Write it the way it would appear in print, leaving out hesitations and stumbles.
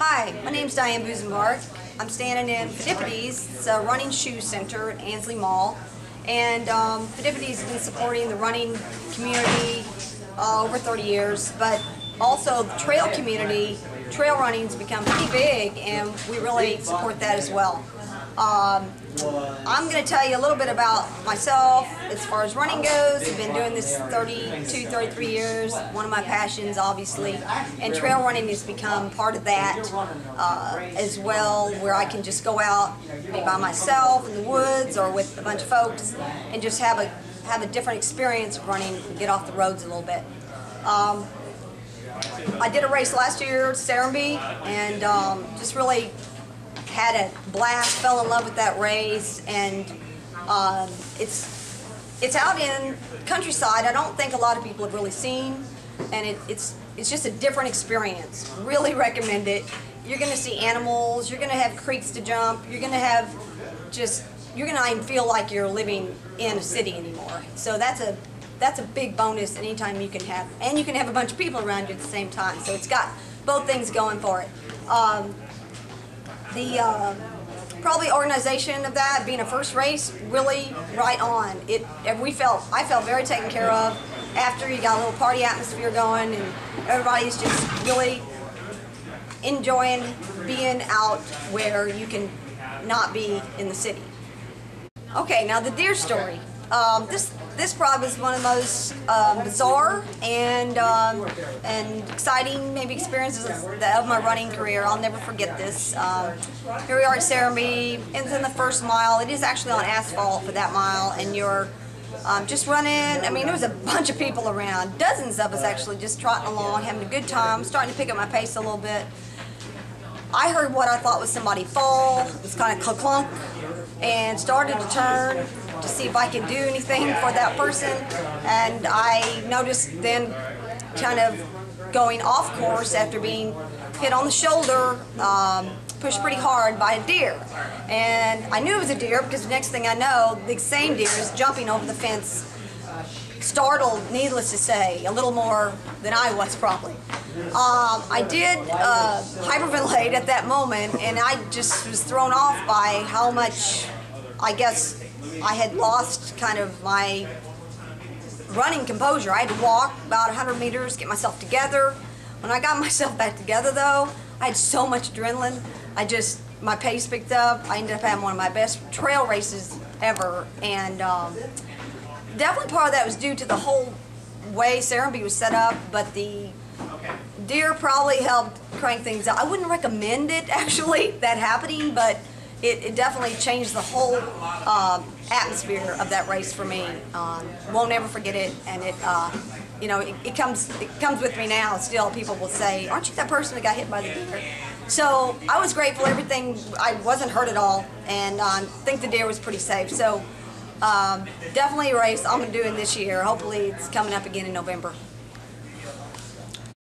Hi, my name's Diane Busenbarth. I'm standing in Fidipides. It's a running shoe center at Ansley Mall. And Fidipides has been supporting the running community over 30 years, but also the trail community. Trail running's become pretty big, and we really support that as well. I'm going to tell you a little bit about myself as far as running goes. I've been doing this 32, 33 years, one of my passions obviously, and trail running has become part of that as well, where I can just go out maybe by myself in the woods or with a bunch of folks and just have a different experience of running and get off the roads a little bit. I did a race last year, Serenbe, and just really had a blast, fell in love with that race, and it's out in countryside. I don't think a lot of people have really seen, and it's just a different experience. Really recommend it. You're going to see animals, you're going to have creeks to jump, you're going to have you're going to not even feel like you're living in a city anymore. So that's a big bonus anytime you can have, and you can have a bunch of people around you at the same time. So it's got both things going for it. The probably organization of that being a first race, really right on. I felt very taken care of. After, you got a little party atmosphere going, and everybody's just really enjoying being out where you can not be in the city. Okay, now the deer story. This probably was one of the most bizarre and exciting maybe experiences of my running career. I'll never forget this. Here we are at Serenbe. It's in the first mile. It is actually on asphalt for that mile, and you're just running. I mean, there was a bunch of people around, dozens of us actually, just trotting along, having a good time, starting to pick up my pace a little bit. I heard what I thought was somebody fall. It was kind of clunk, and started to turn to see if I could do anything for that person, and I noticed then kind of going off course after being hit on the shoulder, pushed pretty hard by a deer. And I knew it was a deer because the next thing I know, the same deer is jumping over the fence, startled, needless to say, a little more than I was probably. I did hyperventilate at that moment, and I just was thrown off by how much, I guess, I had lost kind of my running composure. I had to walk about 100 meters, get myself together. When I got myself back together though, I had so much adrenaline. My pace picked up. I ended up having one of my best trail races ever, and definitely part of that was due to the whole way Serenbe was set up, but the deer probably helped crank things up. I wouldn't recommend it actually, that happening, but it definitely changed the whole atmosphere of that race for me. Won't ever forget it, and it comes with me now still. People will say, "Aren't you that person that got hit by the deer?" So I was grateful. Everything, I wasn't hurt at all, and I think the deer was pretty safe. So definitely a race I'm doing this year. Hopefully it's coming up again in November.